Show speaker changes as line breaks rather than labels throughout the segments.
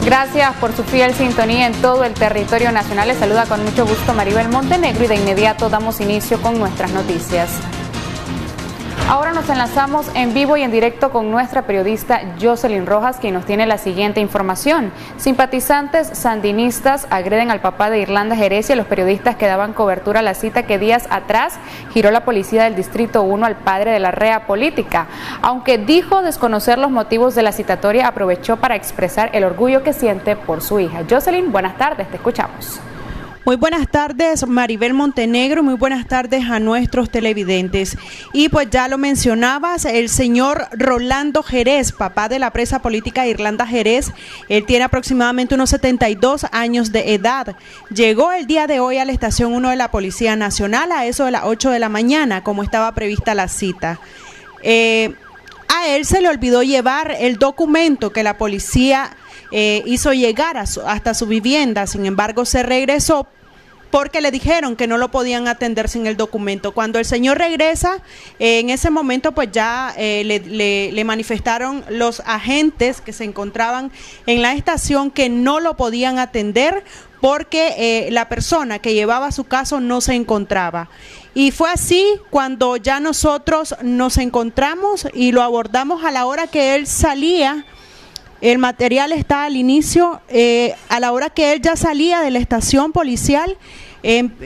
Gracias por su fiel sintonía en todo el territorio nacional. Les saluda con mucho gusto Maribel Montenegro y de inmediato damos inicio con nuestras noticias. Ahora nos enlazamos en vivo y en directo con nuestra periodista Jocelyn Rojas, quien nos tiene la siguiente información. Simpatizantes sandinistas agreden al papá de Irlanda Jerez y a los periodistas que daban cobertura a la cita que días atrás giró la policía del Distrito 1 al padre de la rea política. Aunque dijo desconocer los motivos de la citatoria, aprovechó para expresar el orgullo que siente por su hija. Jocelyn, buenas tardes, te escuchamos.
Muy buenas tardes, Maribel Montenegro, muy buenas tardes a nuestros televidentes. Y pues ya lo mencionabas, el señor Rolando Jerez, papá de la presa política Irlanda Jerez, él tiene aproximadamente unos 72 años de edad. Llegó el día de hoy a la estación 1 de la Policía Nacional a eso de las 8 de la mañana, como estaba prevista la cita. A él se le olvidó llevar el documento que la policía hizo llegar hasta su vivienda. Sin embargo, se regresó porque le dijeron que no lo podían atender sin el documento. Cuando el señor regresa, en ese momento pues ya le manifestaron los agentes que se encontraban en la estación que no lo podían atender porque la persona que llevaba su caso no se encontraba. Y fue así cuando ya nosotros nos encontramos y lo abordamos a la hora que él salía. El material está al inicio, a la hora que él ya salía de la estación policial,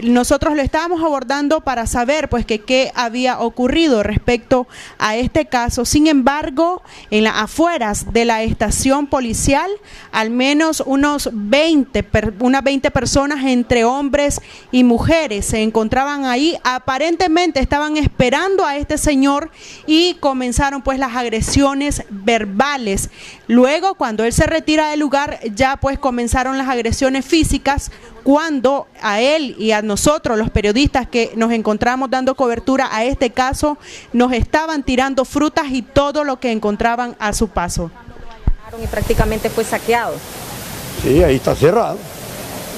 nosotros lo estábamos abordando para saber pues que qué había ocurrido respecto a este caso. Sin embargo, en las afueras de la estación policial, al menos unas 20 personas entre hombres y mujeres se encontraban ahí. Aparentemente estaban esperando a este señor y comenzaron pues las agresiones verbales. Luego, cuando él se retira del lugar, ya pues comenzaron las agresiones físicas, cuando a él y a nosotros, los periodistas que nos encontramos dando cobertura a este caso, nos estaban tirando frutas y todo lo que encontraban a su paso.
Y prácticamente fue saqueado.
Sí, ahí está cerrado.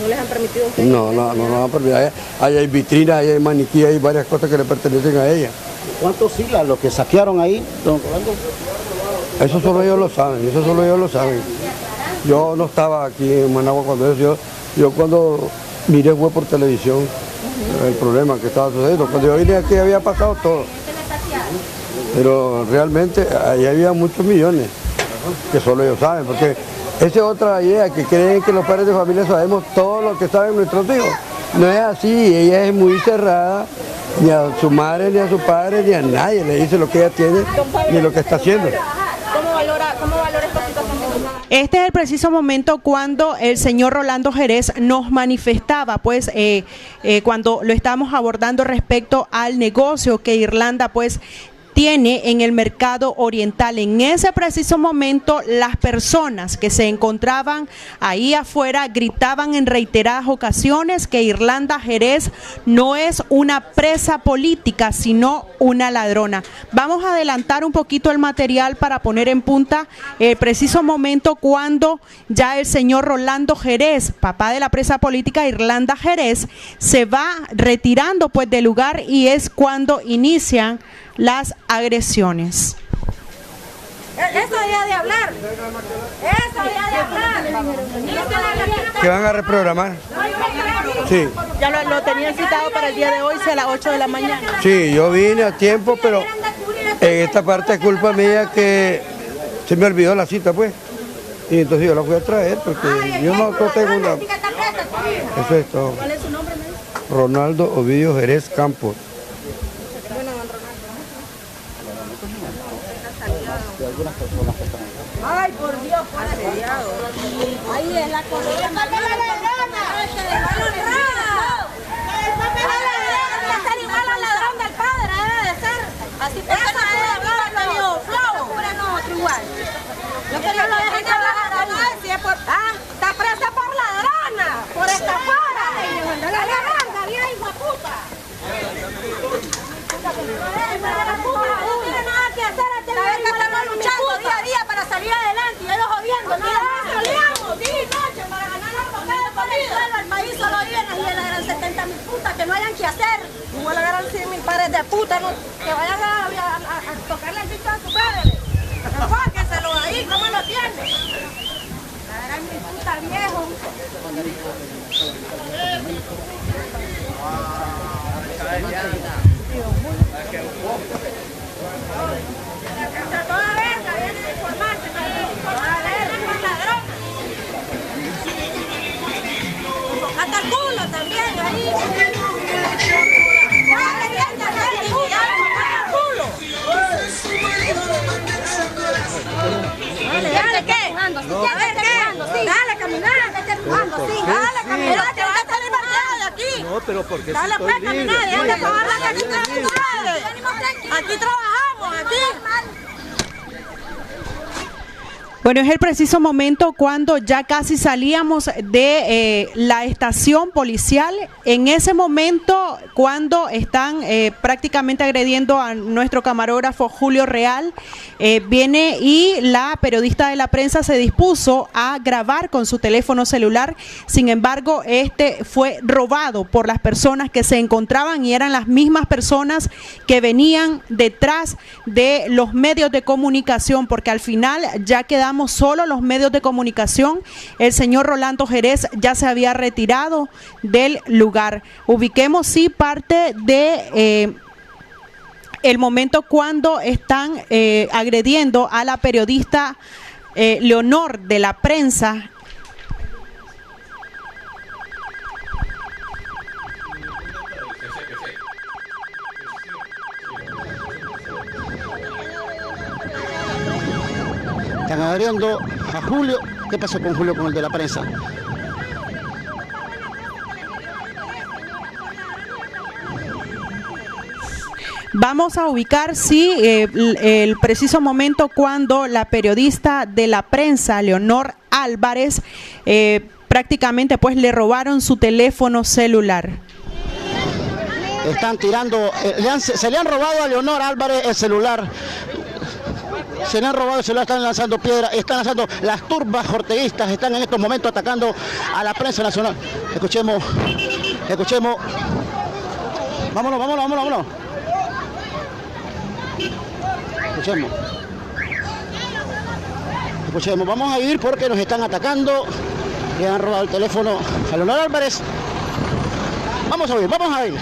¿No les han permitido a ustedes?
No han permitido. Ahí hay vitrinas, ahí hay maniquí, hay varias cosas que le pertenecen a ella.
¿Cuántos silas los que saquearon ahí, don Rolando?
Eso solo ellos lo saben, Yo no estaba aquí en Managua cuando eso, yo cuando miré fue por televisión el problema que estaba sucediendo. Cuando yo vine aquí había pasado todo. Pero realmente ahí había muchos millones que solo ellos saben, porque esa es otra idea, que creen que los padres de familia sabemos todo lo que saben nuestros hijos. No es así, ella es muy cerrada, ni a su madre, ni a su padre, ni a nadie le dice lo que ella tiene, ni lo que está haciendo.
¿Cómo valora esta situación?
Este es el preciso momento cuando el señor Rolando Jerez nos manifestaba, pues, cuando lo estábamos abordando respecto al negocio que Irlanda, pues, tiene en el mercado oriental. En ese preciso momento, las personas que se encontraban ahí afuera gritaban en reiteradas ocasiones que Irlanda Jerez no es una presa política, sino una ladrona. Vamos a adelantar un poquito el material para poner en punta el preciso momento cuando ya el señor Rolando Jerez, papá de la presa política Irlanda Jerez, se va retirando pues del lugar, y es cuando inician las agresiones.
Eso había de hablar.
¿Que van a reprogramar? Sí.
Ya lo tenían citado para el día de hoy, a las 8 de la mañana.
Sí, yo vine a tiempo, pero en esta parte es culpa mía que se me olvidó la cita, pues. Y entonces yo la fui a traer, porque yo no tengo una... Eso es todo.
¿Cuál es su nombre, me dice?
Ronaldo Ovidio Jerez Campos.
Ay, por Dios, asediado. Ahí es la colonia. ¡El papel de la ladrona! Debe ser igual al ladrón del padre, debe de ser. Así por eso no debe hablar medio flojo. No, igual. Yo que no lo dejen hablar si es por... Ah, está presa por ladrona, por estafadora. La ladrona, bien hijo de puta. No tiene nada que hacer. Sabes que estamos luchando día a día para salir adelante y ellos jodiendo. Peleamos día y noche para ganar la comida de comida. El país solo viene y le agarran 70.000 putas que no hayan que hacer. Igual agarran 100.000 pares de putas que vayan a tocarle el bicho a su padre. Enfóquenselo ahí, ¿cómo lo tiene? Agarran 1.000 putas. está viejo. Está toda verga, viene de informarse, toda verga con ladrón. Hasta el culo también, ahí. Dale, ¿qué? Dale, caminar, vete empujando, sí. Dale, caminar, te vas a salir marcada de aquí.
No, pero porque
dale,
si
pues,
estoy
caminar,
libre.
déjate pagarla que aquí tenemos ustedes. Aquí trabajamos, aquí.
Bueno, es el preciso momento cuando ya casi salíamos de la estación policial. En ese momento, cuando están prácticamente agrediendo a nuestro camarógrafo Julio Real, viene y la periodista de la prensa se dispuso a grabar con su teléfono celular. Sin embargo, este fue robado por las personas que se encontraban y eran las mismas personas que venían detrás de los medios de comunicación, porque al final ya quedamos solo los medios de comunicación. El señor Rolando Jerez ya se había retirado del lugar. Ubiquemos sí parte de el momento cuando están agrediendo a la periodista Leonor de la prensa.
Están agrediendo a Julio. ¿Qué pasó con Julio, con el de la prensa?
Vamos a ubicar, sí, el preciso momento cuando la periodista de la prensa, Leonor Álvarez, prácticamente pues le robaron su teléfono celular.
Están tirando, se le han robado a Leonor Álvarez el celular. Se le han robado el celular, están lanzando piedras, están lanzando las turbas orteguistas, están en estos momentos atacando a la prensa nacional. Escuchemos. Vámonos. Escuchemos, vamos a ir porque nos están atacando. Le han robado el teléfono a Leonor Álvarez. Vamos a ir.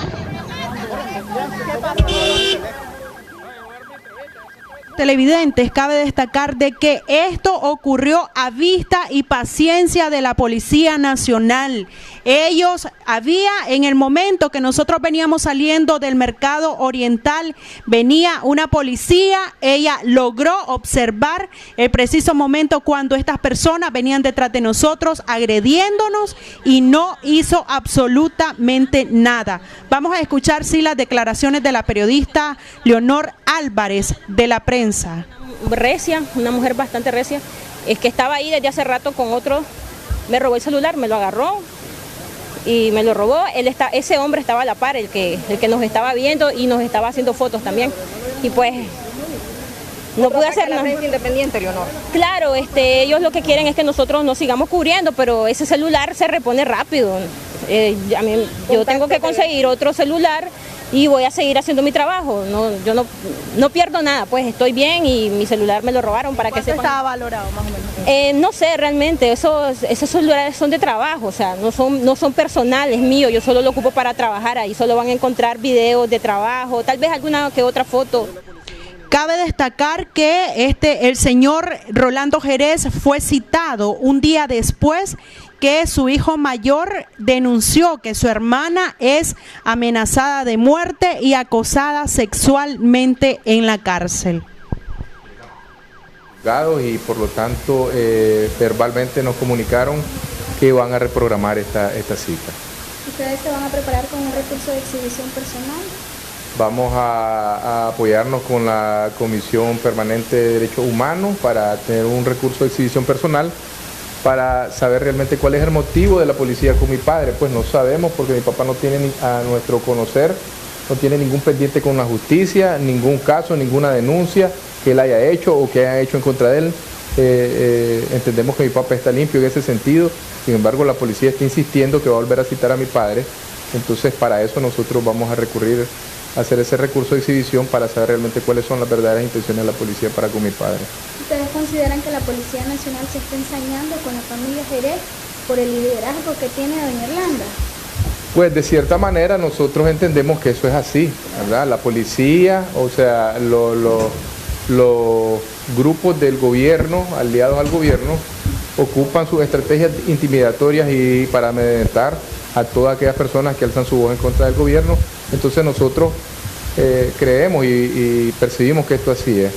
Televidentes, cabe destacar de que esto ocurrió a vista y paciencia de la Policía Nacional. Ellos en el momento que nosotros veníamos saliendo del Mercado Oriental, venía una policía, ella logró observar el preciso momento cuando estas personas venían detrás de nosotros agrediéndonos y no hizo absolutamente nada. Vamos a escuchar sí las declaraciones de la periodista Leonor Álvarez de la prensa.
Recia, una mujer bastante recia, es que estaba ahí desde hace rato con otro, me robó el celular, me lo agarró y me lo robó. Ese hombre estaba a la par, el que nos estaba viendo y nos estaba haciendo fotos también. Y pues no pude hacer nada. ¿Es independiente, Leonor? Claro, ellos lo que quieren es que nosotros nos sigamos cubriendo, pero ese celular se repone rápido. Yo tengo que conseguir otro celular y voy a seguir haciendo mi trabajo. Yo no pierdo nada, pues estoy bien y mi celular me lo robaron para que sepan.
¿Cuánto estaba valorado más o menos?
No sé realmente, esos celulares son de trabajo, o sea, no son personales míos, yo solo lo ocupo para trabajar, ahí solo van a encontrar videos de trabajo, tal vez alguna que otra foto.
Cabe destacar que el señor Rolando Jerez fue citado un día después que su hijo mayor denunció que su hermana es amenazada de muerte y acosada sexualmente en la cárcel.
Y por lo tanto verbalmente nos comunicaron que van a reprogramar esta cita.
¿Ustedes se van a preparar con un recurso de exhibición personal?
Vamos a apoyarnos con la Comisión Permanente de Derechos Humanos para tener un recurso de exhibición personal para saber realmente cuál es el motivo de la policía con mi padre. Pues no sabemos porque mi papá no tiene, a nuestro conocer, no tiene ningún pendiente con la justicia, ningún caso, ninguna denuncia que él haya hecho o que haya hecho en contra de él. Entendemos que mi papá está limpio en ese sentido, sin embargo la policía está insistiendo que va a volver a citar a mi padre, entonces para eso nosotros vamos a recurrir a hacer ese recurso de exhibición para saber realmente cuáles son las verdaderas intenciones de la policía para con mi padre.
¿Ustedes consideran que la Policía Nacional se está ensañando con las familias Jerez por el liderazgo que tiene doña Irlanda?
Pues de cierta manera nosotros entendemos que eso es así, ¿verdad? La policía, o sea, los grupos del gobierno, aliados al gobierno, ocupan sus estrategias intimidatorias y para amedrentar a todas aquellas personas que alzan su voz en contra del gobierno. Entonces nosotros creemos y percibimos que esto así es.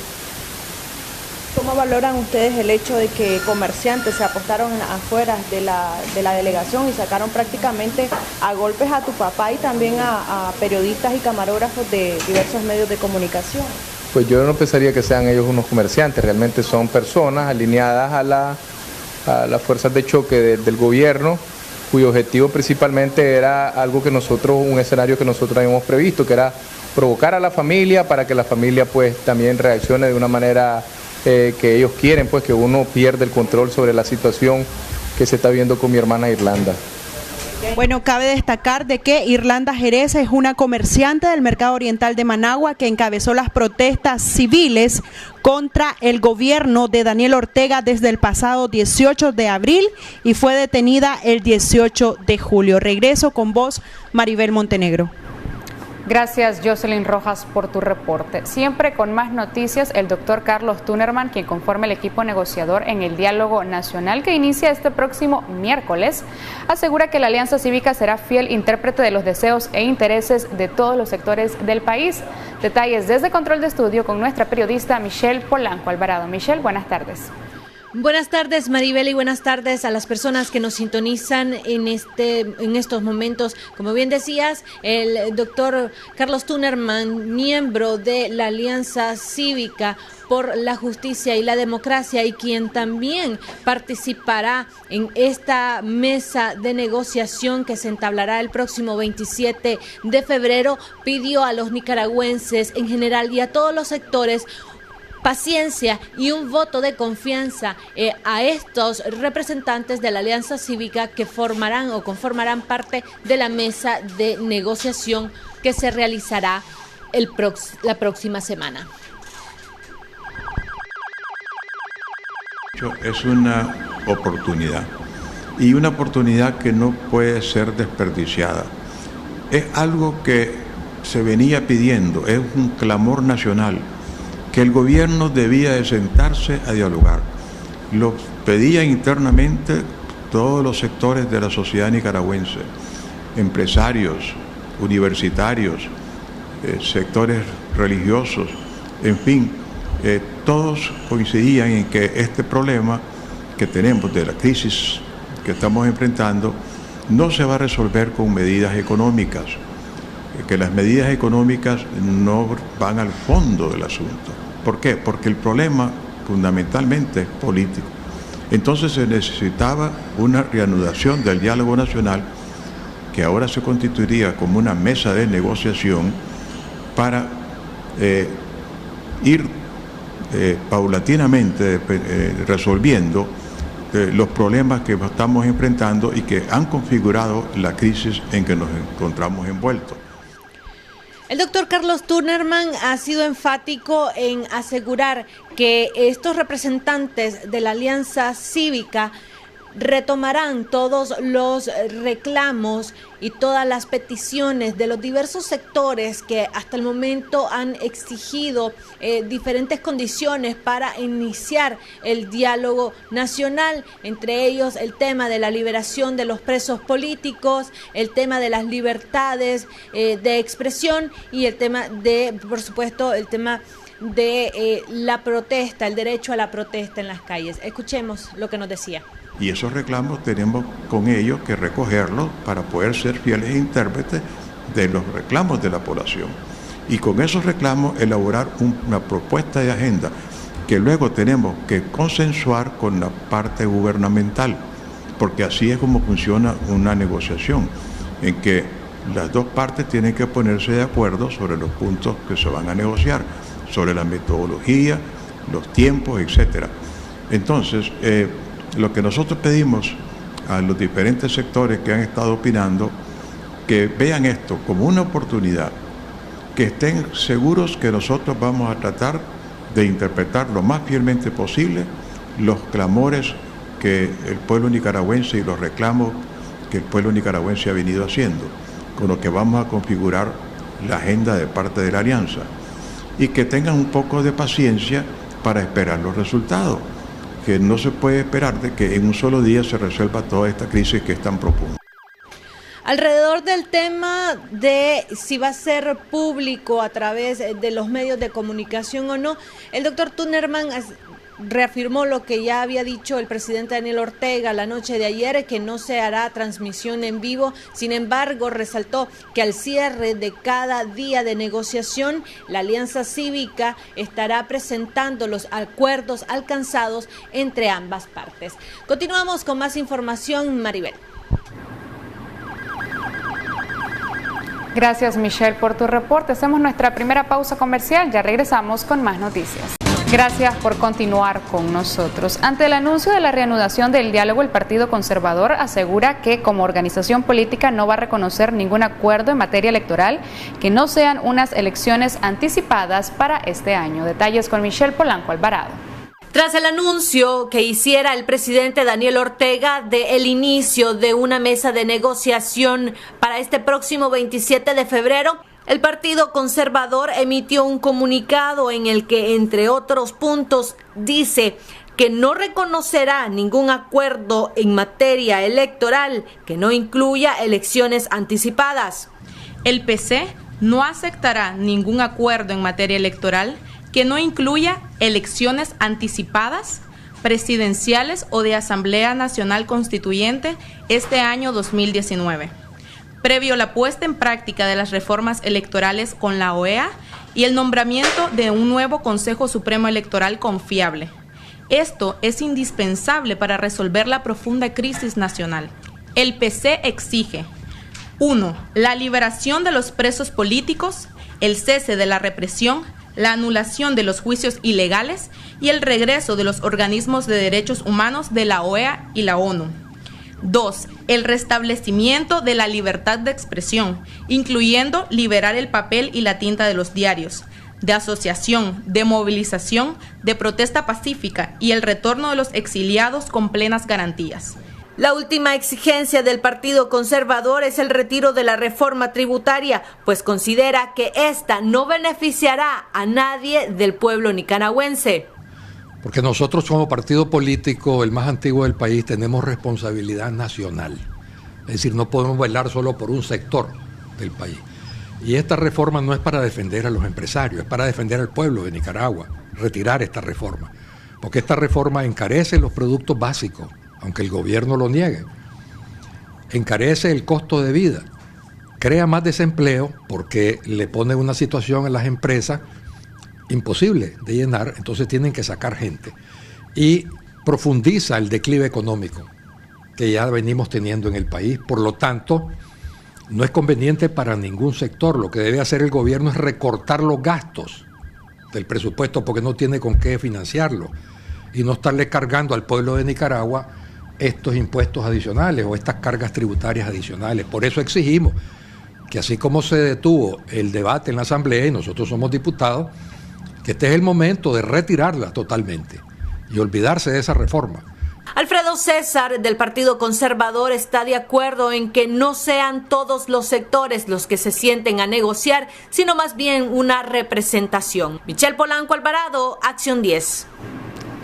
¿Cómo valoran ustedes el hecho de que comerciantes se apostaron afuera de la delegación y sacaron prácticamente a golpes a tu papá y también a periodistas y camarógrafos de diversos medios de comunicación?
Pues yo no pensaría que sean ellos unos comerciantes, realmente son personas alineadas a las fuerzas de choque del gobierno, cuyo objetivo principalmente era algo que nosotros, un escenario que nosotros habíamos previsto, que era provocar a la familia para que la familia pues también reaccione de una manera que ellos quieren, pues que uno pierda el control sobre la situación que se está viendo con mi hermana Irlanda.
Bueno, cabe destacar de que Irlanda Jerez es una comerciante del mercado oriental de Managua que encabezó las protestas civiles contra el gobierno de Daniel Ortega desde el pasado 18 de abril y fue detenida el 18 de julio. Regreso con vos, Maribel Montenegro.
Gracias, Jocelyn Rojas, por tu reporte. Siempre con más noticias, el doctor Carlos Tunerman, quien conforma el equipo negociador en el diálogo nacional que inicia este próximo miércoles, asegura que la Alianza Cívica será fiel intérprete de los deseos e intereses de todos los sectores del país. Detalles desde Control de Estudio con nuestra periodista Michelle Polanco Alvarado. Michelle, buenas tardes.
Buenas tardes, Maribel, y buenas tardes a las personas que nos sintonizan en estos momentos. Como bien decías, el doctor Carlos Tunerman, miembro de la Alianza Cívica por la Justicia y la Democracia y quien también participará en esta mesa de negociación que se entablará el próximo 27 de febrero, pidió a los nicaragüenses en general y a todos los sectores paciencia y un voto de confianza a estos representantes de la Alianza Cívica que formarán o conformarán parte de la mesa de negociación que se realizará la próxima semana.
Es una oportunidad y una oportunidad que no puede ser desperdiciada. Es algo que se venía pidiendo, es un clamor nacional, que el gobierno debía de sentarse a dialogar. Lo pedían internamente todos los sectores de la sociedad nicaragüense, empresarios, universitarios, sectores religiosos, en fin, todos coincidían en que este problema que tenemos de la crisis que estamos enfrentando no se va a resolver con medidas económicas, que las medidas económicas no van al fondo del asunto. ¿Por qué? Porque el problema fundamentalmente es político. Entonces se necesitaba una reanudación del diálogo nacional que ahora se constituiría como una mesa de negociación para ir paulatinamente resolviendo los problemas que estamos enfrentando y que han configurado la crisis en que nos encontramos envueltos.
El doctor Carlos Tunerman ha sido enfático en asegurar que estos representantes de la Alianza Cívica retomarán todos los reclamos y todas las peticiones de los diversos sectores que hasta el momento han exigido diferentes condiciones para iniciar el diálogo nacional, entre ellos el tema de la liberación de los presos políticos, el tema de las libertades de expresión y el tema de, por supuesto, el tema de la protesta, el derecho a la protesta en las calles. Escuchemos lo que nos decía.
Y esos reclamos tenemos con ellos que recogerlos para poder ser fieles intérpretes de los reclamos de la población. Y con esos reclamos elaborar una propuesta de agenda que luego tenemos que consensuar con la parte gubernamental, porque así es como funciona una negociación, en que las dos partes tienen que ponerse de acuerdo sobre los puntos que se van a negociar, sobre la metodología, los tiempos, etcétera. Entonces, lo que nosotros pedimos a los diferentes sectores que han estado opinando, que vean esto como una oportunidad, que estén seguros que nosotros vamos a tratar de interpretar lo más fielmente posible los clamores que el pueblo nicaragüense y los reclamos que el pueblo nicaragüense ha venido haciendo, con lo que vamos a configurar la agenda de parte de la alianza, y que tengan un poco de paciencia para esperar los resultados, que no se puede esperar de que en un solo día se resuelva toda esta crisis que están proponiendo.
Alrededor del tema de si va a ser público a través de los medios de comunicación o no, el doctor Tunerman reafirmó lo que ya había dicho el presidente Daniel Ortega la noche de ayer, que no se hará transmisión en vivo. Sin embargo, resaltó que al cierre de cada día de negociación, la Alianza Cívica estará presentando los acuerdos alcanzados entre ambas partes. Continuamos con más información, Maribel.
Gracias, Michelle, por tu reporte. Hacemos nuestra primera pausa comercial. Ya regresamos con más noticias. Gracias por continuar con nosotros. Ante el anuncio de la reanudación del diálogo, el Partido Conservador asegura que como organización política no va a reconocer ningún acuerdo en materia electoral que no sean unas elecciones anticipadas para este año. Detalles con Michelle Polanco Alvarado.
Tras el anuncio que hiciera el presidente Daniel Ortega de el inicio de una mesa de negociación para este próximo 27 de febrero, el Partido Conservador emitió un comunicado en el que, entre otros puntos, dice que no reconocerá ningún acuerdo en materia electoral que no incluya elecciones anticipadas.
El PC no aceptará ningún acuerdo en materia electoral que no incluya elecciones anticipadas, presidenciales o de Asamblea Nacional Constituyente este año 2019, previo la puesta en práctica de las reformas electorales con la OEA y el nombramiento de un nuevo Consejo Supremo Electoral confiable. Esto es indispensable para resolver la profunda crisis nacional. El PC exige: 1. La liberación de los presos políticos, el cese de la represión, la anulación de los juicios ilegales y el regreso de los organismos de derechos humanos de la OEA y la ONU. 2. El restablecimiento de la libertad de expresión, incluyendo liberar el papel y la tinta de los diarios, de asociación, de movilización, de protesta pacífica y el retorno de los exiliados con plenas garantías.
La última exigencia del Partido Conservador es el retiro de la reforma tributaria, pues considera que esta no beneficiará a nadie del pueblo nicaragüense.
Porque nosotros como partido político, el más antiguo del país, tenemos responsabilidad nacional. Es decir, no podemos velar solo por un sector del país. Y esta reforma no es para defender a los empresarios, es para defender al pueblo de Nicaragua, retirar esta reforma. Porque esta reforma encarece los productos básicos, aunque el gobierno lo niegue. Encarece el costo de vida, crea más desempleo porque le pone una situación a las empresas imposible de llenar, entonces tienen que sacar gente. Y profundiza el declive económico que ya venimos teniendo en el país. Por lo tanto, no es conveniente para ningún sector. Lo que debe hacer el gobierno es recortar los gastos del presupuesto porque no tiene con qué financiarlo y no estarle cargando al pueblo de Nicaragua estos impuestos adicionales o estas cargas tributarias adicionales. Por eso exigimos que así como se detuvo el debate en la Asamblea y nosotros somos diputados, que este es el momento de retirarla totalmente y olvidarse de esa reforma.
Alfredo César, del Partido Conservador, está de acuerdo en que no sean todos los sectores los que se sienten a negociar, sino más bien una representación. Michelle Polanco Alvarado, Acción 10.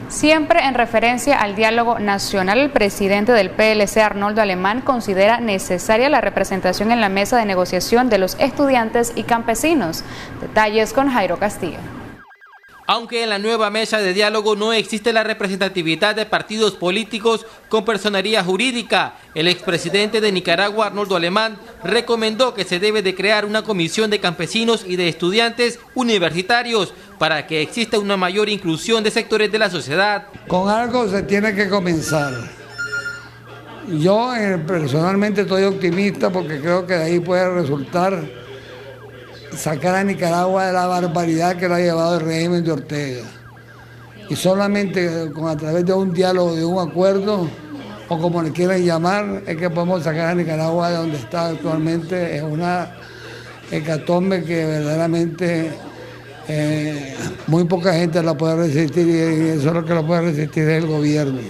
Siempre en referencia al diálogo nacional, el presidente del PLC, Arnoldo Alemán, considera necesaria la representación en la mesa de negociación de los estudiantes y campesinos. Detalles con Jairo Castillo.
Aunque en la nueva mesa de diálogo no existe la representatividad de partidos políticos con personería jurídica, el expresidente de Nicaragua, Arnoldo Alemán, recomendó que se debe de crear una comisión de campesinos y de estudiantes universitarios para que exista una mayor inclusión de sectores de la sociedad.
Con algo se tiene que comenzar. Yo personalmente estoy optimista porque creo que de ahí puede resultar sacar a Nicaragua de la barbaridad que lo ha llevado el régimen de Ortega. Y solamente a través de un diálogo, de un acuerdo, o como le quieran llamar, es que podemos sacar a Nicaragua de donde está actualmente. Es una hecatombe que verdaderamente muy poca gente la puede resistir y eso es lo que lo puede resistir es el gobierno.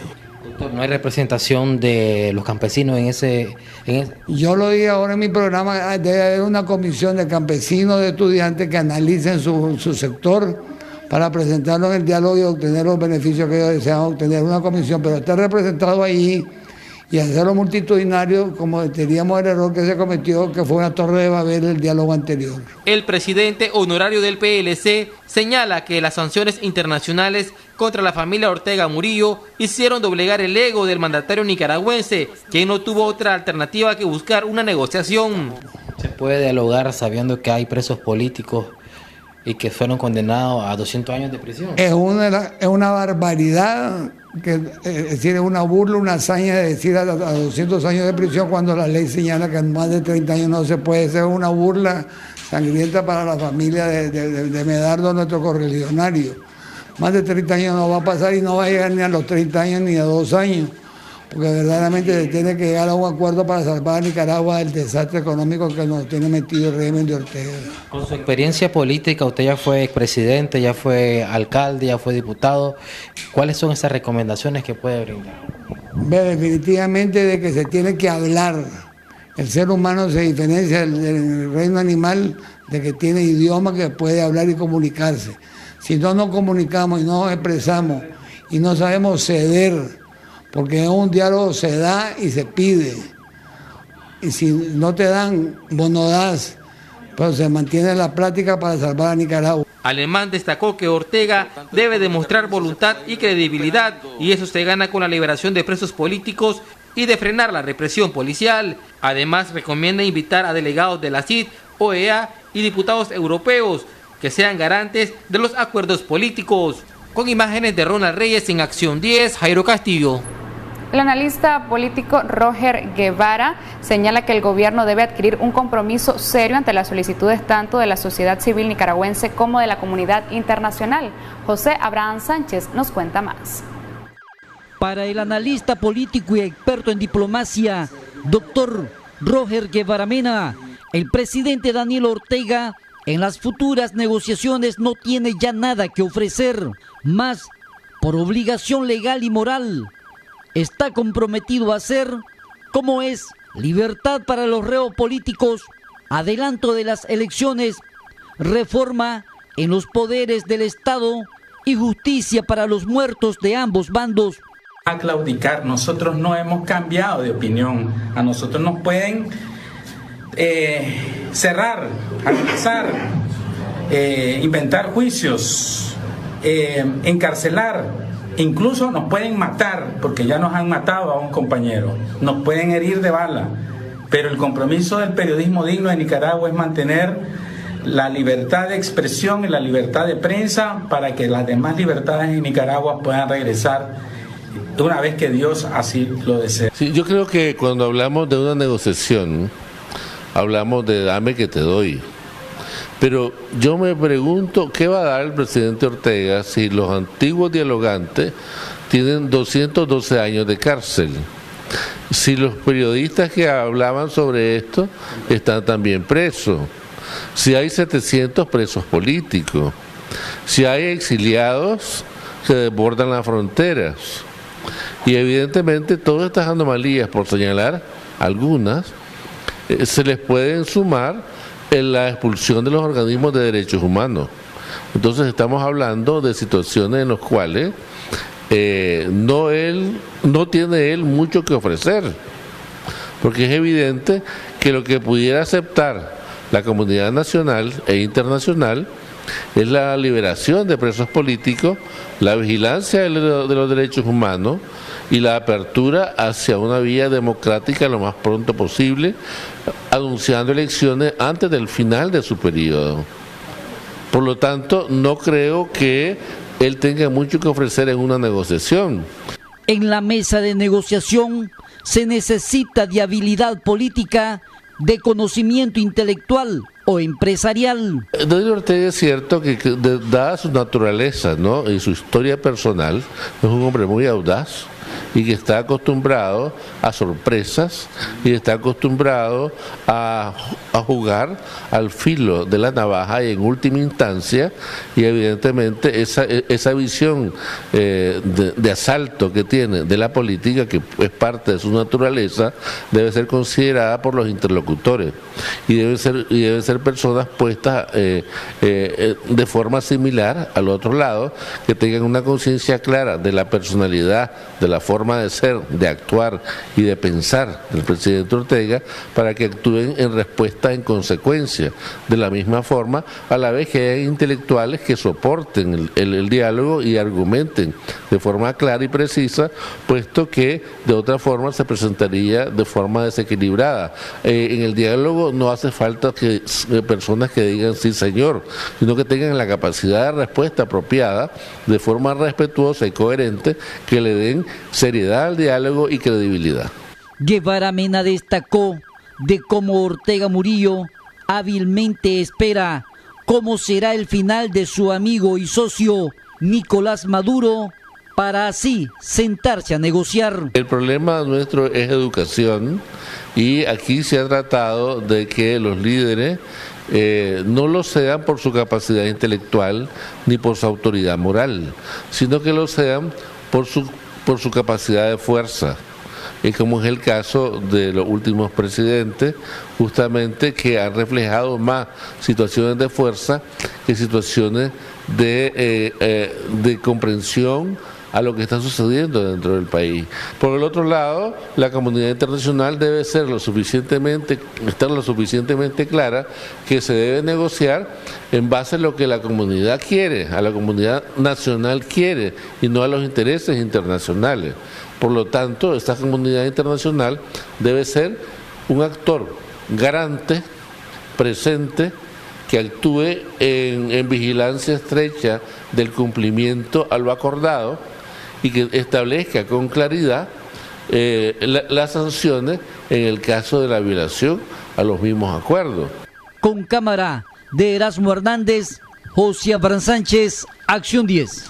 No hay representación de los campesinos en ese...
Yo lo dije ahora en mi programa, debe haber una comisión de campesinos, de estudiantes que analicen su sector para presentarlo en el diálogo y obtener los beneficios que ellos desean obtener. Una comisión, pero estar representado ahí y hacerlo multitudinario, como teníamos el error que se cometió, que fue una torre de Babel el diálogo anterior.
El presidente honorario del PLC señala que las sanciones internacionales contra la familia Ortega Murillo hicieron doblegar el ego del mandatario nicaragüense, quien no tuvo otra alternativa que buscar una negociación.
Se puede dialogar sabiendo que hay presos políticos y que fueron condenados a 200 años de prisión.
Es una barbaridad, es decir, es una burla, una hazaña de decir a 200 años de prisión cuando la ley señala que en más de 30 años no se puede. Ser una burla sangrienta para la familia de Medardo, nuestro correligionario. Más de 30 años no va a pasar y no va a llegar ni a los 30 años ni a 2 años, porque verdaderamente se tiene que llegar a un acuerdo para salvar a Nicaragua del desastre económico que nos tiene metido el régimen de Ortega.
Con su experiencia política, usted ya fue expresidente, ya fue alcalde, ya fue diputado. ¿Cuáles son esas recomendaciones que puede brindar?
Definitivamente de que se tiene que hablar. El ser humano se diferencia del reino animal de que tiene idioma que puede hablar y comunicarse. Si no nos comunicamos y no nos expresamos y no sabemos ceder, porque en un diálogo se da y se pide. Y si no te dan, vos no das, pero se mantiene la práctica para salvar a Nicaragua.
Alemán destacó que Ortega debe demostrar voluntad y credibilidad, y eso se gana con la liberación de presos políticos y de frenar la represión policial. Además, recomienda invitar a delegados de la CID, OEA y diputados europeos que sean garantes de los acuerdos políticos. Con imágenes de Ronald Reyes en Acción 10, Jairo Castillo.
El analista político Roger Guevara señala que el gobierno debe adquirir un compromiso serio ante las solicitudes tanto de la sociedad civil nicaragüense como de la comunidad internacional. José Abraham Sánchez nos cuenta más.
Para el analista político y experto en diplomacia, doctor Roger Guevara Mena, el presidente Daniel Ortega en las futuras negociaciones no tiene ya nada que ofrecer, más por obligación legal y moral. Está comprometido a hacer, como es, libertad para los reos políticos, adelanto de las elecciones, reforma en los poderes del Estado y justicia para los muertos de ambos bandos.
A claudicar, nosotros no hemos cambiado de opinión, a nosotros nos pueden cerrar, amenazar, inventar juicios, encarcelar, incluso nos pueden matar, porque ya nos han matado a un compañero, nos pueden herir de bala, pero el compromiso del periodismo digno de Nicaragua es mantener la libertad de expresión y la libertad de prensa para que las demás libertades en Nicaragua puedan regresar una vez que Dios así lo desee.
Sí, yo creo que cuando hablamos de una negociación, hablamos de dame que te doy. Pero yo me pregunto, ¿qué va a dar el presidente Ortega si los antiguos dialogantes tienen 212 años de cárcel? Si los periodistas que hablaban sobre esto están también presos. Si hay 700 presos políticos. Si hay exiliados que desbordan las fronteras. Y evidentemente todas estas anomalías, por señalar algunas, se les pueden sumar en la expulsión de los organismos de derechos humanos. Entonces estamos hablando de situaciones en las cuales no tiene él mucho que ofrecer, porque es evidente que lo que pudiera aceptar la comunidad nacional e internacional es la liberación de presos políticos, la vigilancia de los derechos humanos y la apertura hacia una vía democrática lo más pronto posible, anunciando elecciones antes del final de su periodo. Por lo tanto, no creo que él tenga mucho que ofrecer en una negociación.
En la mesa de negociación se necesita de habilidad política, de conocimiento intelectual o empresarial.
Daniel Ortega es cierto que dada su naturaleza, ¿no?, y su historia personal, es un hombre muy audaz y que está acostumbrado a sorpresas y está acostumbrado a jugar al filo de la navaja y en última instancia, y evidentemente esa visión de asalto que tiene de la política, que es parte de su naturaleza, debe ser considerada por los interlocutores y deben ser personas puestas de forma similar al otro lado, que tengan una conciencia clara de la personalidad, de la forma de ser, de actuar y de pensar del presidente Ortega, para que actúen en respuesta en consecuencia, de la misma forma, a la vez que hay intelectuales que soporten el diálogo y argumenten de forma clara y precisa, puesto que de otra forma se presentaría de forma desequilibrada. En el diálogo no hace falta que personas que digan sí señor, sino que tengan la capacidad de respuesta apropiada, de forma respetuosa y coherente, que le den seriedad al diálogo y credibilidad.
Guevara Mena destacó de cómo Ortega Murillo hábilmente espera cómo será el final de su amigo y socio Nicolás Maduro, para así sentarse a negociar.
El problema nuestro es educación, y aquí se ha tratado de que los líderes no lo sean por su capacidad intelectual ni por su autoridad moral, sino que lo sean por su capacidad de fuerza. Como es el caso de los últimos presidentes, justamente, que han reflejado más situaciones de fuerza que situaciones de comprensión a lo que está sucediendo dentro del país. Por el otro lado, la comunidad internacional debe ser estar lo suficientemente clara que se debe negociar en base a lo que la comunidad quiere, a la comunidad nacional quiere, y no a los intereses internacionales. Por lo tanto, esta comunidad internacional debe ser un actor garante, presente, que actúe en vigilancia estrecha del cumplimiento a lo acordado y que establezca con claridad las sanciones en el caso de la violación a los mismos acuerdos.
Con cámara de Erasmo Hernández, José Abraham Sánchez, Acción 10.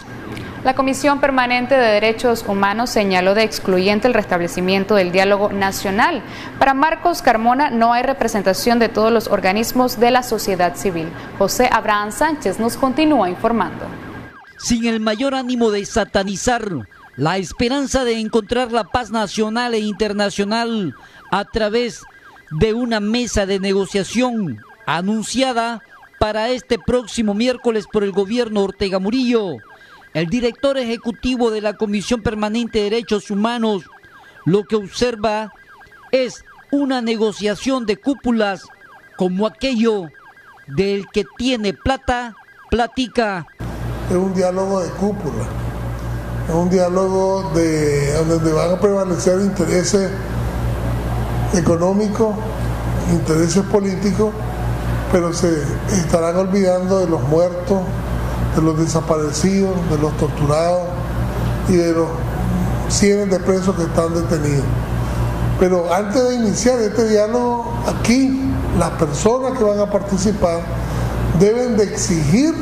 La Comisión Permanente de Derechos Humanos señaló de excluyente el restablecimiento del diálogo nacional. Para Marcos Carmona no hay representación de todos los organismos de la sociedad civil. José Abraham Sánchez nos continúa informando.
Sin el mayor ánimo de satanizar la esperanza de encontrar la paz nacional e internacional a través de una mesa de negociación anunciada para este próximo miércoles por el gobierno Ortega Murillo, el director ejecutivo de la Comisión Permanente de Derechos Humanos lo que observa es una negociación de cúpulas como aquello del que tiene plata, platica.
Es un diálogo de cúpula, es un diálogo donde van a prevalecer intereses económicos, intereses políticos, pero se estarán olvidando de los muertos, de los desaparecidos, de los torturados y de los cientos de presos que están detenidos. Pero antes de iniciar este diálogo, aquí las personas que van a participar deben de exigir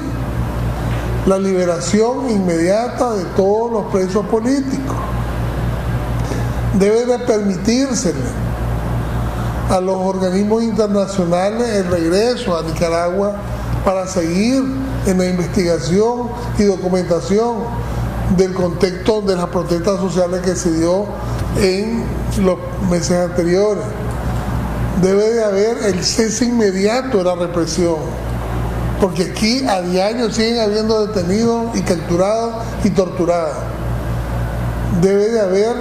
la liberación inmediata de todos los presos políticos. Debe de permitírsele a los organismos internacionales el regreso a Nicaragua para seguir en la investigación y documentación del contexto de las protestas sociales que se dio en los meses anteriores. Debe de haber el cese inmediato de la represión, porque aquí a diario siguen habiendo detenidos y capturados y torturados. Debe de haber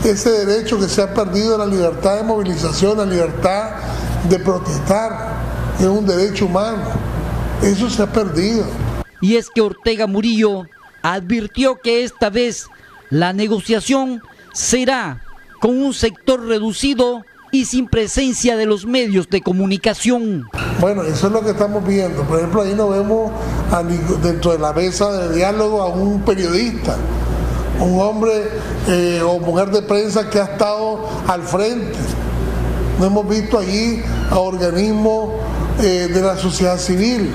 ese derecho que se ha perdido, la libertad de movilización, la libertad de protestar, es un derecho humano. Eso se ha perdido.
Y es que Ortega Murillo advirtió que esta vez la negociación será con un sector reducido y sin presencia de los medios de comunicación.
Bueno, eso es lo que estamos viendo. Por ejemplo, ahí no vemos dentro de la mesa de diálogo a un periodista, un hombre o mujer de prensa que ha estado al frente. No hemos visto allí a organismos de la sociedad civil,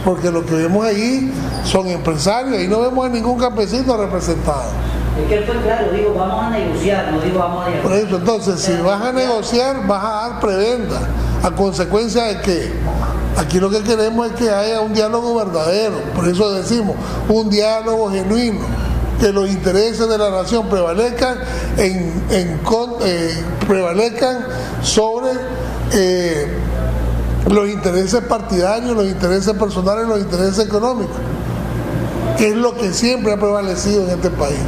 porque lo que vemos allí son empresarios y no vemos a ningún campesino representado.
Es que él fue claro, digo, vamos a negociar, no digo vamos a dialogar.
Por eso, entonces, si vas a negociar, vas a dar prebenda, a consecuencia de que aquí lo que queremos es que haya un diálogo verdadero, por eso decimos, un diálogo genuino, que los intereses de la nación prevalezcan, prevalezcan sobre los intereses partidarios, los intereses personales, los intereses económicos, que es lo que siempre ha prevalecido en este país.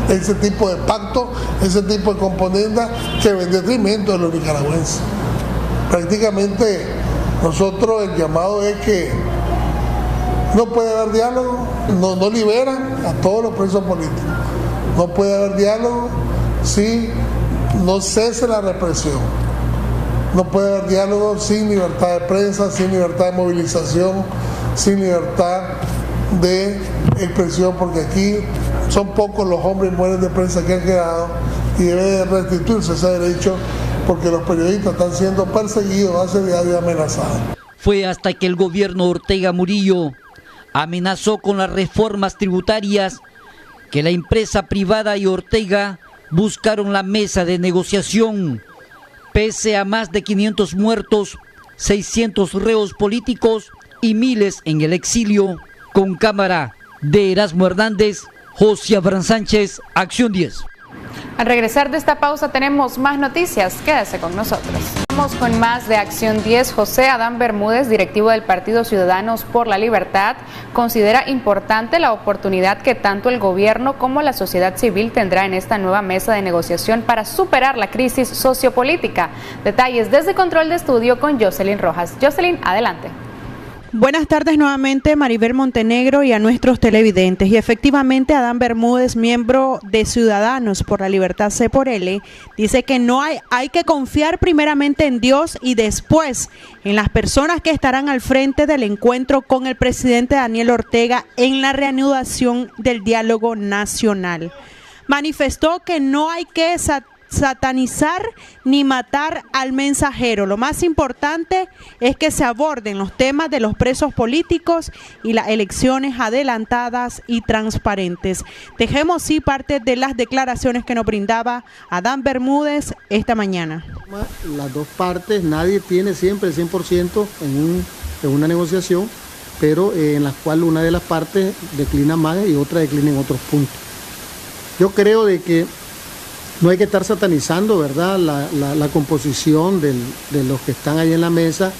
Ese tipo de pacto, ese tipo de componenda que va en detrimento de los nicaragüenses. Prácticamente nosotros el llamado es que no puede haber diálogo, no liberan a todos los presos políticos. No puede haber diálogo si no cese la represión. No puede haber diálogo sin libertad de prensa, sin libertad de movilización, sin libertad de expresión, porque aquí son pocos los hombres y mujeres de prensa que han quedado y debe de restituirse ese derecho porque los periodistas están siendo perseguidos, asediados y amenazados.
Fue hasta que el gobierno Ortega Murillo amenazó con las reformas tributarias que la empresa privada y Ortega buscaron la mesa de negociación. Pese a más de 500 muertos, 600 reos políticos y miles en el exilio. Con cámara de Erasmo Hernández, José Abraham Sánchez, Acción 10.
Al regresar de esta pausa tenemos más noticias, quédese con nosotros. Vamos con más de Acción 10. José Adán Bermúdez, directivo del Partido Ciudadanos por la Libertad, considera importante la oportunidad que tanto el gobierno como la sociedad civil tendrá en esta nueva mesa de negociación para superar la crisis sociopolítica. Detalles desde Control de Estudio con Jocelyn Rojas. Jocelyn, adelante.
Buenas tardes nuevamente, Maribel Montenegro, y a nuestros televidentes. Y efectivamente, Adán Bermúdez, miembro de Ciudadanos por la Libertad C por L, dice que hay que confiar primeramente en Dios y después en las personas que estarán al frente del encuentro con el presidente Daniel Ortega en la reanudación del diálogo nacional. Manifestó que no hay que satanizar ni matar al mensajero. Lo más importante es que se aborden los temas de los presos políticos y las elecciones adelantadas y transparentes. Dejemos sí parte de las declaraciones que nos brindaba Adán Bermúdez esta mañana.
Las dos partes, nadie tiene siempre el 100% en una negociación, pero en la cual una de las partes declina más y otra declina en otros puntos. Yo creo de que no hay que estar satanizando, ¿verdad?, la composición de los que están ahí en la mesa.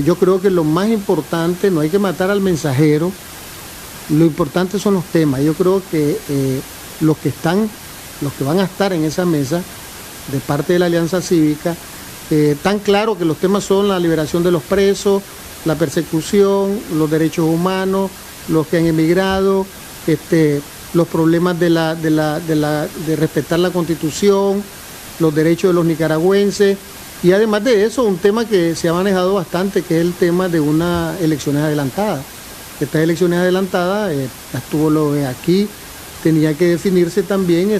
Yo creo que lo más importante, no hay que matar al mensajero, lo importante son los temas. Yo creo que los que van a estar en esa mesa, de parte de la Alianza Cívica, tan claro que los temas son la liberación de los presos, la persecución, los derechos humanos, los que han emigrado, los problemas de respetar la Constitución, los derechos de los nicaragüenses, y además de eso, un tema que se ha manejado bastante, que es el tema de unas elecciones adelantadas. Estas elecciones adelantadas, estuvo aquí, tenía que definirse también,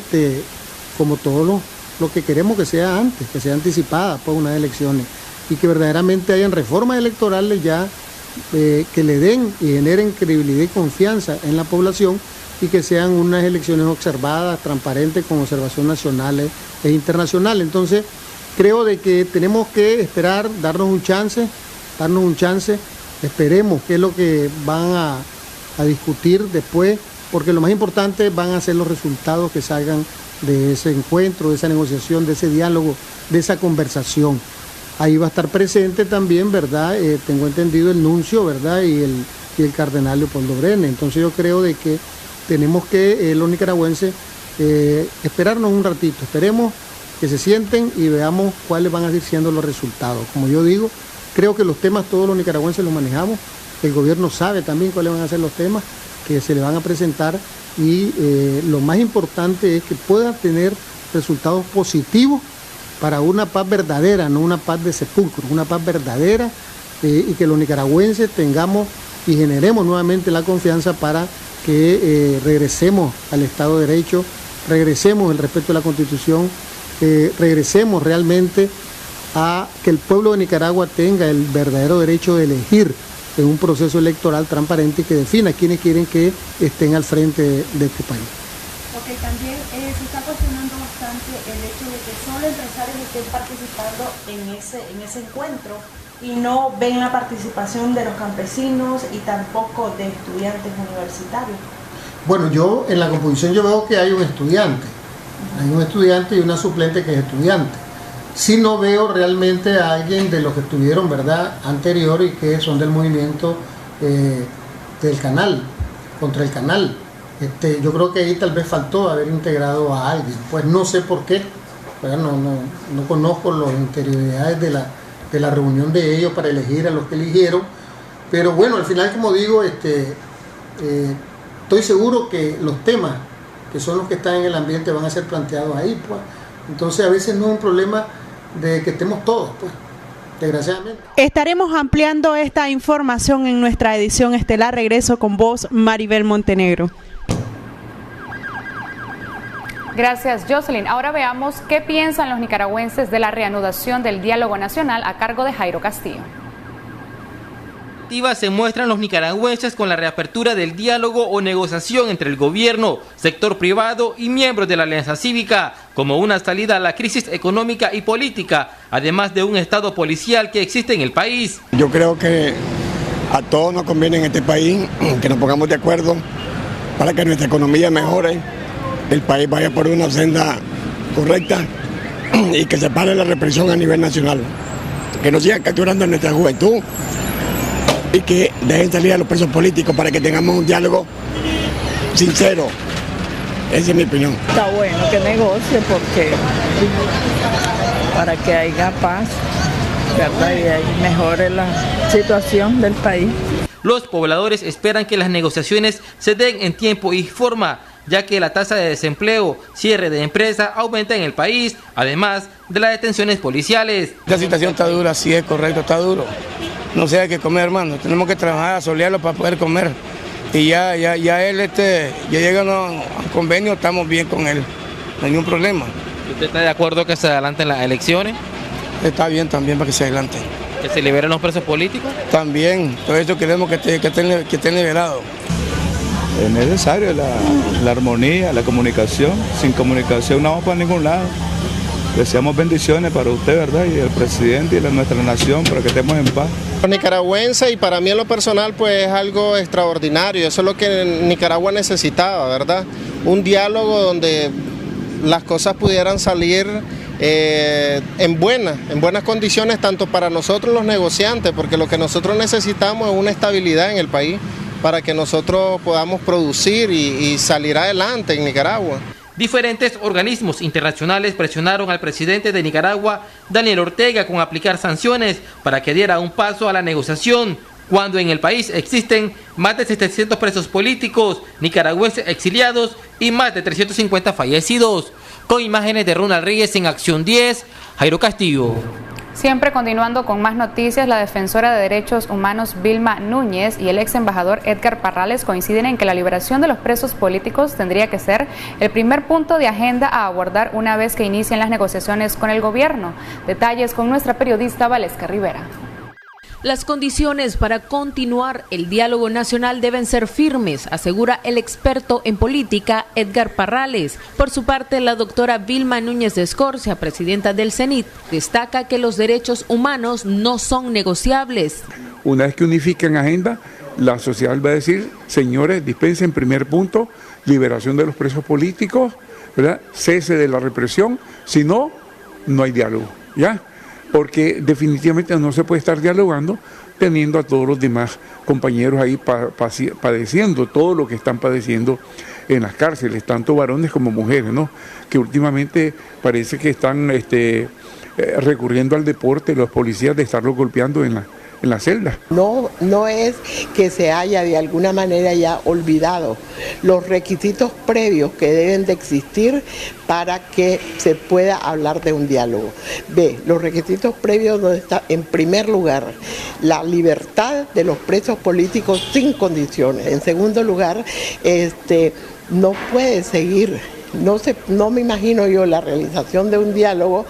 como todo lo que queremos que sea antes, que sea anticipada por unas elecciones, y que verdaderamente hayan reformas electorales ya que le den y generen credibilidad y confianza en la población, y que sean unas elecciones observadas, transparentes, con observación nacional e internacional. Entonces, creo de que tenemos que esperar, darnos un chance, esperemos qué es lo que van a discutir después, porque lo más importante van a ser los resultados que salgan de ese encuentro, de esa negociación, de ese diálogo, de esa conversación. Ahí va a estar presente también, ¿verdad?, tengo entendido, el nuncio, ¿verdad?, y el cardenal Leopoldo Brenes. Entonces yo creo de que tenemos que los nicaragüenses esperarnos un ratito, esperemos que se sienten y veamos cuáles van a ir siendo los resultados. Como yo digo, creo que los temas todos los nicaragüenses los manejamos, el gobierno sabe también cuáles van a ser los temas que se le van a presentar, y lo más importante es que puedan tener resultados positivos para una paz verdadera, no una paz de sepulcro, una paz verdadera, y que los nicaragüenses tengamos y generemos nuevamente la confianza para que regresemos al Estado de Derecho, regresemos al respeto de la Constitución, regresemos realmente a que el pueblo de Nicaragua tenga el verdadero derecho de elegir en un proceso electoral transparente que defina quiénes quieren que estén al frente de este país.
Ok,
porque también se está cuestionando bastante el hecho de que solo empresarios estén participando en ese encuentro y no ven la participación de los campesinos y tampoco de estudiantes universitarios.
Bueno, yo en la composición yo veo que hay un estudiante, y una suplente que es estudiante. Sí no veo realmente a alguien de los que estuvieron, ¿verdad?, anterior y que son del movimiento del canal, contra el canal. Yo creo que ahí tal vez faltó haber integrado a alguien, pues no sé por qué, no conozco las interioridades de la reunión de ellos para elegir a los que eligieron, pero bueno, al final, como digo, estoy seguro que los temas que son los que están en el ambiente van a ser planteados ahí, pues. Entonces a veces no es un problema de que estemos todos, pues, desgraciadamente.
Estaremos ampliando esta información en nuestra edición estelar. Regreso con vos, Maribel Montenegro.
Gracias, Jocelyn. Ahora veamos qué piensan los nicaragüenses de la reanudación del diálogo nacional a cargo de Jairo Castillo.
Se muestran los nicaragüenses con la reapertura del diálogo o negociación entre el gobierno, sector privado y miembros de la Alianza Cívica como una salida a la crisis económica y política, además de un estado policial que existe en el país.
Yo creo que a todos nos conviene en este país que nos pongamos de acuerdo para que nuestra economía mejore, el país vaya por una senda correcta y que se pare la represión a nivel nacional, que no sigan capturando a nuestra juventud y que dejen salir a los presos políticos para que tengamos un diálogo sincero. Esa es mi opinión.
Está bueno que negocie porque para que haya paz, ¿verdad? Y ahí mejore la situación del país.
Los pobladores esperan que las negociaciones se den en tiempo y forma, ya que la tasa de desempleo, cierre de empresas aumenta en el país, además de las detenciones policiales.
La situación está dura, sí es correcto, está duro. No sé, hay que comer, hermano, tenemos que trabajar, a solearlo para poder comer. Y ya él, ya llega a un convenio, estamos bien con él, no hay ningún problema.
¿Usted está de acuerdo que se adelanten las elecciones?
Está bien también para que se adelanten.
¿Que se liberen los presos políticos?
También, todo eso queremos que estén liberados.
Es necesario la armonía, la comunicación. Sin comunicación no vamos para ningún lado. Deseamos bendiciones para usted, ¿verdad? Y el presidente y nuestra nación, para que estemos en paz.
Los nicaragüenses, y para mí en lo personal, pues es algo extraordinario. Eso es lo que Nicaragua necesitaba, ¿verdad? Un diálogo donde las cosas pudieran salir en buenas condiciones, tanto para nosotros los negociantes, porque lo que nosotros necesitamos es una estabilidad en el país, para que nosotros podamos producir y salir adelante en Nicaragua.
Diferentes organismos internacionales presionaron al presidente de Nicaragua, Daniel Ortega, con aplicar sanciones para que diera un paso a la negociación, cuando en el país existen más de 700 presos políticos, nicaragüenses exiliados y más de 350 fallecidos. Con imágenes de Ronald Reyes en Acción 10, Jairo Castillo.
Siempre continuando con más noticias, la defensora de derechos humanos Vilma Núñez y el ex embajador Edgar Parrales coinciden en que la liberación de los presos políticos tendría que ser el primer punto de agenda a abordar una vez que inicien las negociaciones con el gobierno. Detalles con nuestra periodista Valesca Rivera.
Las condiciones para continuar el diálogo nacional deben ser firmes, asegura el experto en política Edgar Parrales. Por su parte, la doctora Vilma Núñez de Escorcia, presidenta del CENIT, destaca que los derechos humanos no son negociables.
Una vez que unifiquen agenda, la sociedad va a decir, señores, dispensen primer punto, liberación de los presos políticos, ¿verdad? Cese de la represión, si no, no hay diálogo, ¿ya? Porque definitivamente no se puede estar dialogando teniendo a todos los demás compañeros ahí padeciendo todo lo que están padeciendo en las cárceles, tanto varones como mujeres, ¿no? Que últimamente parece que están recurriendo al deporte, los policías, de estarlos golpeando en la celda.
No es que se haya de alguna manera ya olvidado los requisitos previos que deben de existir para que se pueda hablar de un diálogo. Los requisitos previos donde está, en primer lugar, la libertad de los presos políticos sin condiciones. En segundo lugar, no puede seguir, no me imagino yo la realización de un diálogo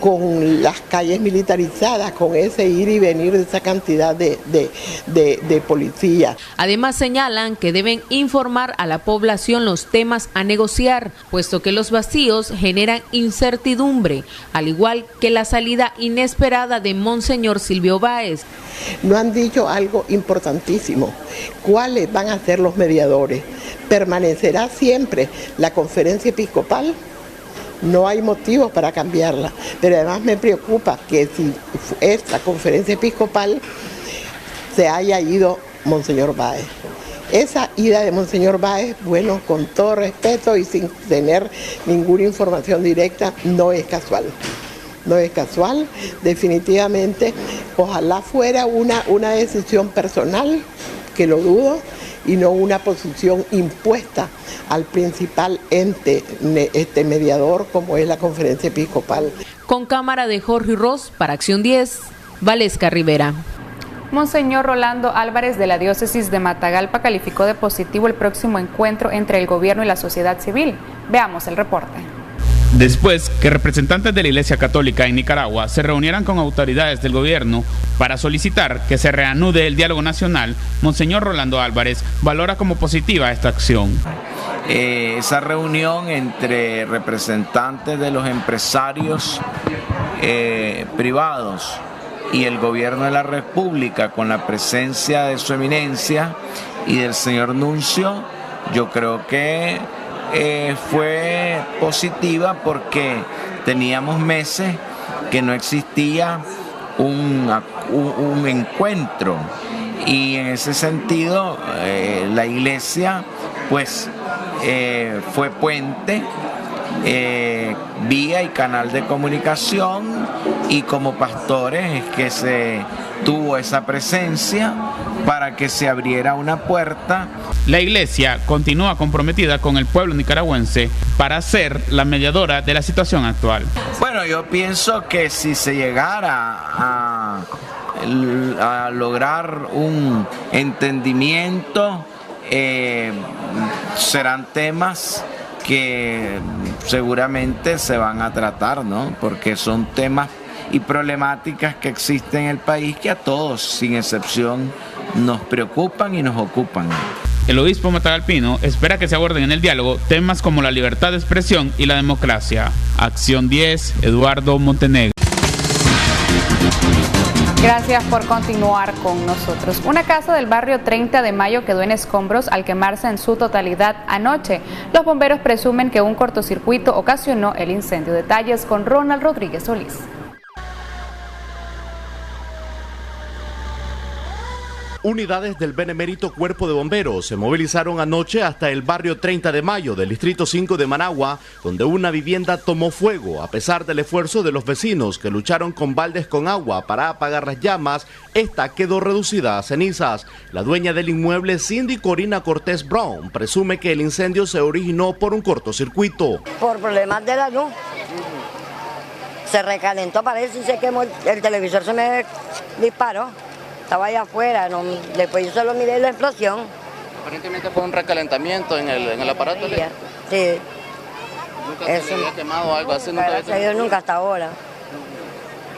con las calles militarizadas, con ese ir y venir de esa cantidad de policías.
Además señalan que deben informar a la población los temas a negociar, puesto que los vacíos generan incertidumbre, al igual que la salida inesperada de Monseñor Silvio Báez.
No han dicho algo importantísimo. ¿Cuáles van a ser los mediadores? ¿Permanecerá siempre la conferencia episcopal? No hay motivos para cambiarla, pero además me preocupa que si esta conferencia episcopal se haya ido Monseñor Báez. Esa ida de Monseñor Báez, bueno, con todo respeto y sin tener ninguna información directa, no es casual. No es casual, definitivamente. Ojalá fuera una decisión personal, que lo dudo, y no una posición impuesta al principal ente mediador como es la conferencia episcopal.
Con cámara de Jorge Ross, para Acción 10, Valesca Rivera.
Monseñor Rolando Álvarez de la diócesis de Matagalpa calificó de positivo el próximo encuentro entre el gobierno y la sociedad civil. Veamos el reporte.
Después que representantes de la Iglesia Católica en Nicaragua se reunieran con autoridades del gobierno para solicitar que se reanude el diálogo nacional, Monseñor Rolando Álvarez valora como positiva esta acción.
Esa reunión entre representantes de los empresarios privados y el gobierno de la República, con la presencia de su eminencia y del señor Nuncio, yo creo que fue positiva porque teníamos meses que no existía un encuentro, y en ese sentido la iglesia pues fue puente, vía y canal de comunicación, y como pastores es que se tuvo esa presencia para que se abriera una puerta.
La iglesia continúa comprometida con el pueblo nicaragüense para ser la mediadora de la situación actual.
Bueno, yo pienso que si se llegara a lograr un entendimiento, serán temas que seguramente se van a tratar, ¿no? Porque son temas y problemáticas que existen en el país que a todos, sin excepción, nos preocupan y nos ocupan.
El obispo matagalpino espera que se aborden en el diálogo temas como la libertad de expresión y la democracia. Acción 10, Eduardo Montenegro.
Gracias por continuar con nosotros. Una casa del barrio 30 de Mayo quedó en escombros al quemarse en su totalidad anoche. Los bomberos presumen que un cortocircuito ocasionó el incendio. Detalles con Ronald Rodríguez Solís.
Unidades del Benemérito Cuerpo de Bomberos se movilizaron anoche hasta el barrio 30 de Mayo del distrito 5 de Managua, donde una vivienda tomó fuego. A pesar del esfuerzo de los vecinos que lucharon con baldes con agua para apagar las llamas, esta quedó reducida a cenizas. La dueña del inmueble, Cindy Corina Cortés Brown, presume que el incendio se originó por un cortocircuito.
Por problemas de la luz. Se recalentó, parece, y se quemó, el televisor se me disparó. Estaba allá afuera, no, después yo solo miré la explosión.
Aparentemente fue un recalentamiento en el aparato eléctrico.
Sí.
¿Nunca se había quemado algo así?
Nunca hasta ahora.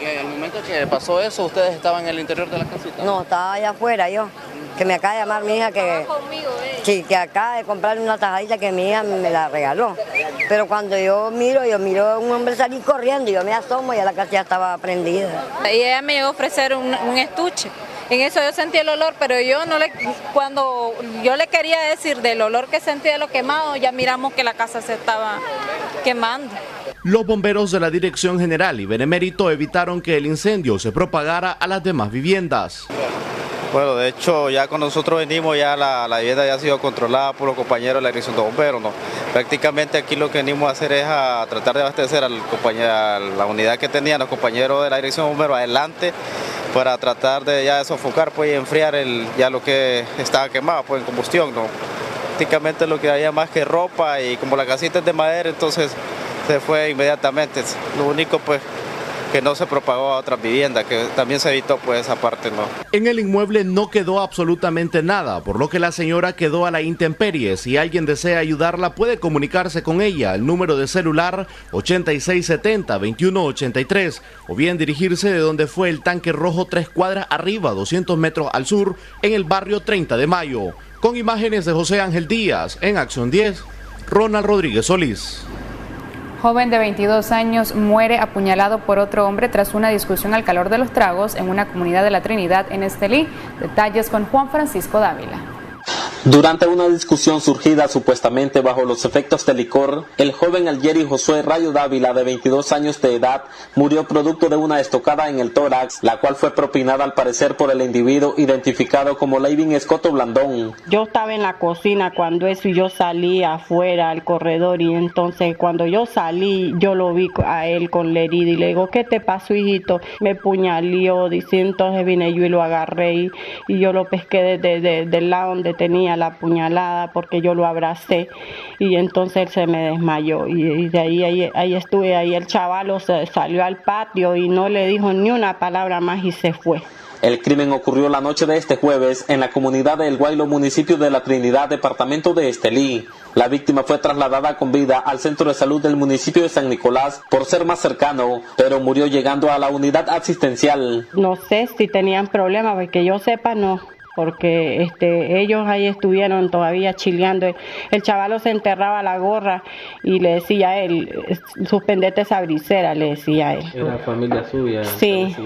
¿Y al momento que pasó eso, ustedes estaban en el interior de la casita?
No, estaba allá afuera yo. Que me acaba de llamar mi hija que... Sí, que acaba de comprarle una tajadita que mi hija me la regaló. Pero cuando yo miro a un hombre salir corriendo y yo me asomo y la casa ya estaba prendida.
Y ella me iba a ofrecer un estuche. En eso yo sentí el olor, pero cuando yo le quería decir del olor que sentí de lo quemado, ya miramos que la casa se estaba quemando.
Los bomberos de la Dirección General y Benemérito evitaron que el incendio se propagara a las demás viviendas.
Bueno, de hecho, ya cuando nosotros venimos, ya la vivienda ya ha sido controlada por los compañeros de la Dirección de Bomberos, ¿no? Prácticamente aquí lo que venimos a hacer es a tratar de abastecer a la unidad que tenían los compañeros de la Dirección de Bomberos adelante, para tratar de ya sofocar pues, y enfriar ya lo que estaba quemado pues, en combustión, ¿no? Prácticamente lo que había más que ropa, y como la casita es de madera, entonces se fue inmediatamente. Lo único pues que no se propagó a otras viviendas, que también se evitó pues esa parte, ¿no?
En el inmueble no quedó absolutamente nada, por lo que la señora quedó a la intemperie. Si alguien desea ayudarla, puede comunicarse con ella. El número de celular 8670-2183, o bien dirigirse de donde fue el tanque rojo 3 cuadras arriba, 200 metros al sur, en el barrio 30 de Mayo. Con imágenes de José Ángel Díaz, en Acción 10, Ronald Rodríguez Solís.
Joven de 22 años muere apuñalado por otro hombre tras una discusión al calor de los tragos en una comunidad de La Trinidad en Estelí. Detalles con Juan Francisco Dávila.
Durante una discusión surgida supuestamente bajo los efectos de licor, el joven Algeri Josué Rayo Dávila, de 22 años de edad, murió producto de una estocada en el tórax, la cual fue propinada al parecer por el individuo identificado como Leivin Escoto Blandón.
Yo estaba en la cocina cuando eso y yo salí afuera al corredor, y entonces cuando yo salí yo lo vi a él con la herida y le digo, ¿qué te pasó, hijito? Me puñaleó, dice, entonces vine yo y lo agarré y yo lo pesqué del lado donde tenía la puñalada, porque yo lo abracé y entonces él se me desmayó y de ahí estuve ahí. El chavalo salió al patio y no le dijo ni una palabra más y se fue.
El crimen ocurrió la noche de este jueves en la comunidad de El Guaylo, municipio de La Trinidad, departamento de Estelí. La víctima fue trasladada con vida al centro de salud del municipio de San Nicolás por ser más cercano, pero murió llegando a la unidad asistencial.
No sé si tenían problemas, porque yo sepa no, porque ellos ahí estuvieron todavía chileando. El chavalo se enterraba la gorra y le decía a él, suspendete esa brisera, le decía a él.
¿Era familia suya?
Sí,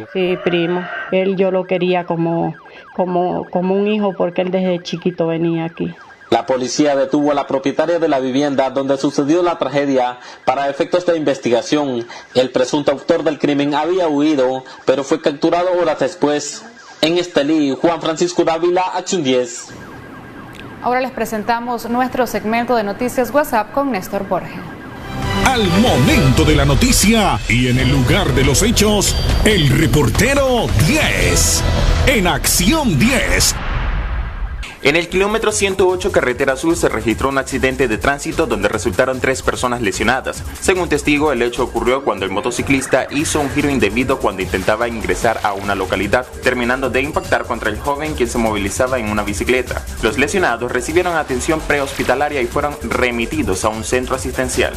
primo. Él yo lo quería como un hijo, porque él desde chiquito venía aquí.
La policía detuvo a la propietaria de la vivienda donde sucedió la tragedia para efectos de investigación. El presunto autor del crimen había huido, pero fue capturado horas después. En Estelí, Juan Francisco Dávila, Acción 10.
Ahora les presentamos nuestro segmento de noticias WhatsApp con Néstor Borges.
Al momento de la noticia y en el lugar de los hechos, el reportero 10. En Acción 10.
En el kilómetro 108 Carretera Sur se registró un accidente de tránsito donde resultaron 3 personas lesionadas. Según testigo, el hecho ocurrió cuando el motociclista hizo un giro indebido cuando intentaba ingresar a una localidad, terminando de impactar contra el joven quien se movilizaba en una bicicleta. Los lesionados recibieron atención prehospitalaria y fueron remitidos a un centro asistencial.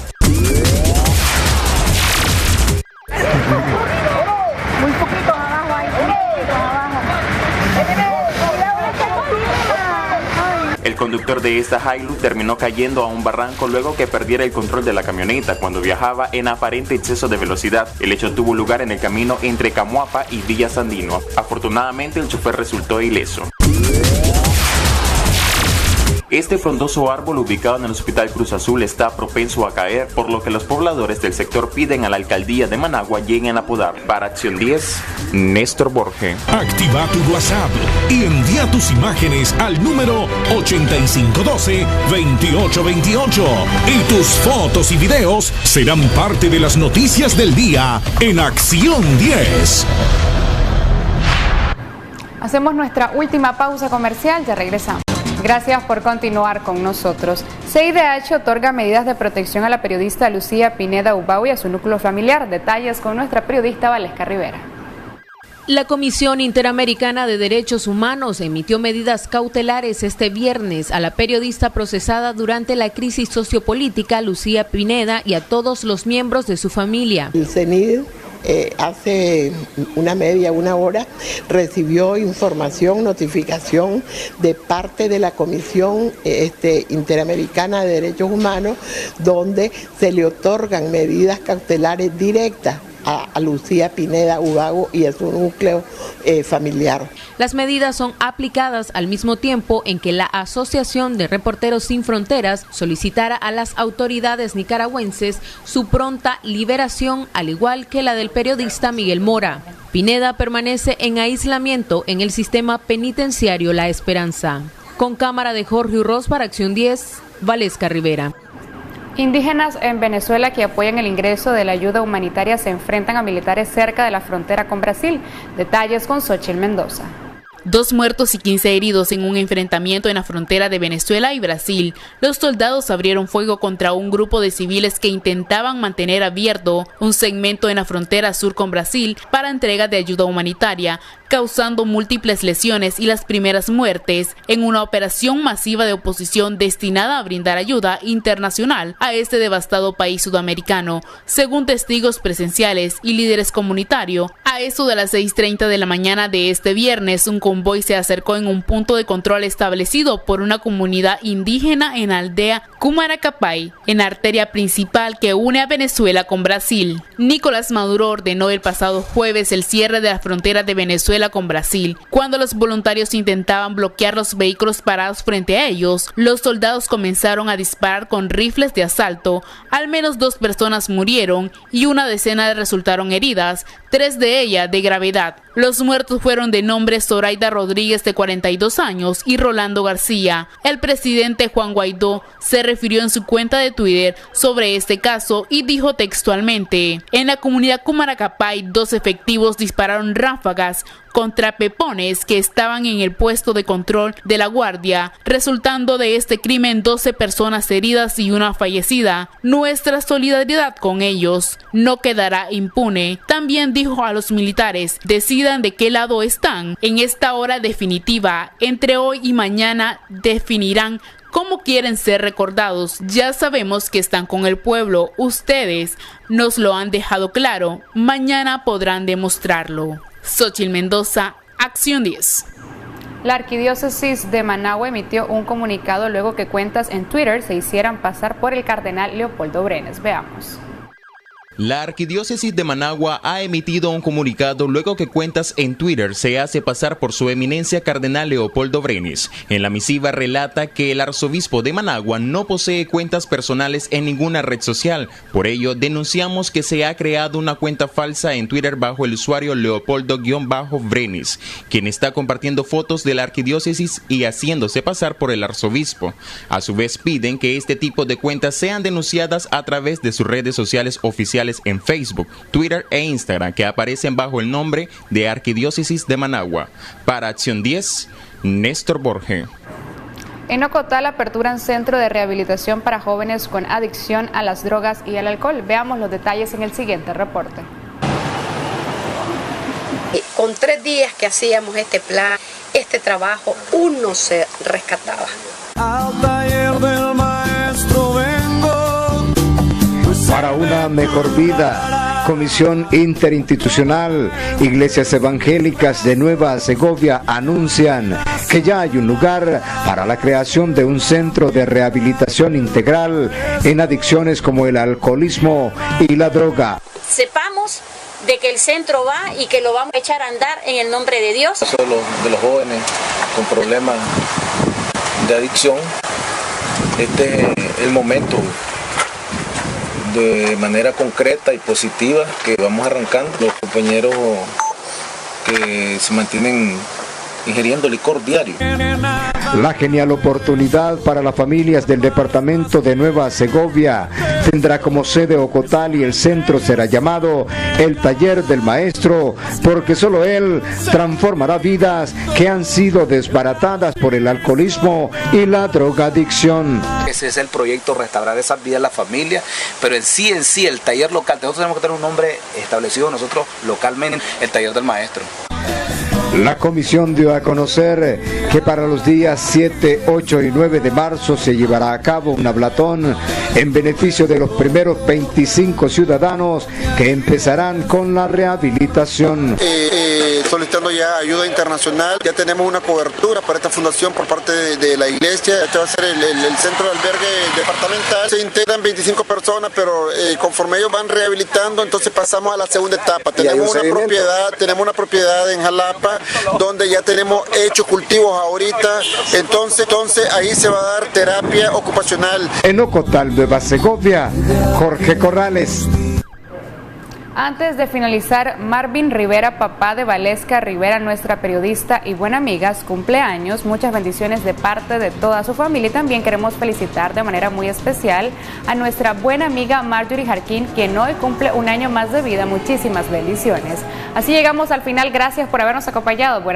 El conductor de esta Hilux terminó cayendo a un barranco luego que perdiera el control de la camioneta cuando viajaba en aparente exceso de velocidad. El hecho tuvo lugar en el camino entre Camuapa y Villa Sandino. Afortunadamente, el chofer resultó ileso. Este frondoso árbol ubicado en el Hospital Cruz Azul está propenso a caer, por lo que los pobladores del sector piden a la alcaldía de Managua lleguen a podar. Para Acción 10, Néstor Borges.
Activa tu WhatsApp y envía tus imágenes al número 8512-2828 y tus fotos y videos serán parte de las noticias del día en Acción 10.
Hacemos nuestra última pausa comercial, ya regresamos. Gracias por continuar con nosotros. CIDH otorga medidas de protección a la periodista Lucía Pineda Ubago y a su núcleo familiar. Detalles con nuestra periodista Valesca Rivera.
La Comisión Interamericana de Derechos Humanos emitió medidas cautelares este viernes a la periodista procesada durante la crisis sociopolítica Lucía Pineda y a todos los miembros de su familia.
El CENID hace una hora recibió notificación de parte de la Comisión Interamericana de Derechos Humanos, donde se le otorgan medidas cautelares directas a Lucía Pineda Ubago y a su núcleo familiar.
Las medidas son aplicadas al mismo tiempo en que la Asociación de Reporteros Sin Fronteras solicitara a las autoridades nicaragüenses su pronta liberación, al igual que la del periodista Miguel Mora. Pineda permanece en aislamiento en el sistema penitenciario La Esperanza. Con cámara de Jorge Urroz para Acción 10, Valesca Rivera.
Indígenas en Venezuela que apoyan el ingreso de la ayuda humanitaria se enfrentan a militares cerca de la frontera con Brasil. Detalles con Xochitl Mendoza.
2 muertos y 15 heridos en un enfrentamiento en la frontera de Venezuela y Brasil. Los soldados abrieron fuego contra un grupo de civiles que intentaban mantener abierto un segmento en la frontera sur con Brasil para entrega de ayuda humanitaria, causando múltiples lesiones y las primeras muertes en una operación masiva de oposición destinada a brindar ayuda internacional a este devastado país sudamericano. Según testigos presenciales y líderes comunitarios, a eso de las 6:30 de la mañana de este viernes, un convoy se acercó en un punto de control establecido por una comunidad indígena en la aldea Cumaracapay, en la arteria principal que une a Venezuela con Brasil. Nicolás Maduro ordenó el pasado jueves el cierre de la frontera de Venezuela con Brasil. Cuando los voluntarios intentaban bloquear los vehículos parados frente a ellos, los soldados comenzaron a disparar con rifles de asalto. Al menos 2 personas murieron y una decena resultaron heridas, 3 de ellas de gravedad. Los muertos fueron de nombre Zoraida Rodríguez, de 42 años, y Rolando García. El presidente Juan Guaidó se refirió en su cuenta de Twitter sobre este caso y dijo textualmente: en la comunidad Cumaracapay, 2 efectivos dispararon ráfagas contra pepones que estaban en el puesto de control de la guardia, resultando de este crimen 12 personas heridas y una fallecida. Nuestra solidaridad con ellos no quedará impune. También dijo a los militares: decidan de qué lado están. En esta hora definitiva, entre hoy y mañana, definirán cómo quieren ser recordados. Ya sabemos que están con el pueblo. Ustedes nos lo han dejado claro. Mañana podrán demostrarlo. Xochitl Mendoza, Acción 10.
La Arquidiócesis de Managua emitió un comunicado luego que cuentas en Twitter se hicieran pasar por el cardenal Leopoldo Brenes. Veamos.
La Arquidiócesis de Managua ha emitido un comunicado luego que cuentas en Twitter se hace pasar por su eminencia cardenal Leopoldo Brenes. En la misiva relata que el arzobispo de Managua no posee cuentas personales en ninguna red social. Por ello, denunciamos que se ha creado una cuenta falsa en Twitter bajo el usuario Leopoldo-Brenes, quien está compartiendo fotos de la Arquidiócesis y haciéndose pasar por el arzobispo. A su vez, piden que este tipo de cuentas sean denunciadas a través de sus redes sociales oficiales en Facebook, Twitter e Instagram, que aparecen bajo el nombre de Arquidiócesis de Managua. Para Acción 10, Néstor Borge.
En Ocotal aperturan centro de rehabilitación para jóvenes con adicción a las drogas y al alcohol. Veamos los detalles en el siguiente reporte.
Con 3 días que hacíamos este plan, este trabajo, uno se rescataba.
Al taller del maestro vengo.
Para una mejor vida, Comisión Interinstitucional, Iglesias Evangélicas de Nueva Segovia anuncian que ya hay un lugar para la creación de un centro de rehabilitación integral en adicciones como el alcoholismo y la droga.
Sepamos de que el centro va y que lo vamos a echar a andar en el nombre de Dios.
De los jóvenes con problemas de adicción, este es el momento de manera concreta y positiva que vamos arrancando. Los compañeros que se mantienen ingiriendo licor diario.
La genial oportunidad para las familias del departamento de Nueva Segovia tendrá como sede Ocotal y el centro será llamado el Taller del Maestro, porque solo él transformará vidas que han sido desbaratadas por el alcoholismo y la drogadicción.
Ese es el proyecto, restaurar esas vidas, la familia, pero en sí el taller local, nosotros tenemos que tener un nombre establecido nosotros localmente, el Taller del Maestro.
La comisión dio a conocer que para los días 7, 8 y 9 de marzo se llevará a cabo un hablatón en beneficio de los primeros 25 ciudadanos que empezarán con la rehabilitación.
Solicitando ya ayuda internacional, ya tenemos una cobertura para esta fundación por parte de la iglesia. Este va a ser el centro de albergue departamental. Se integran 25 personas, pero conforme ellos van rehabilitando, entonces pasamos a la segunda etapa. Tenemos una propiedad en Jalapa, donde ya tenemos hechos cultivos ahorita, entonces ahí se va a dar terapia ocupacional.
En Ocotal, Nueva Segovia, Jorge Corrales.
Antes de finalizar, Marvin Rivera, papá de Valesca Rivera, nuestra periodista y buena amiga, cumpleaños. Muchas bendiciones de parte de toda su familia, y también queremos felicitar de manera muy especial a nuestra buena amiga Marjorie Jarquín, quien hoy cumple un año más de vida. Muchísimas bendiciones. Así llegamos al final. Gracias por habernos acompañado.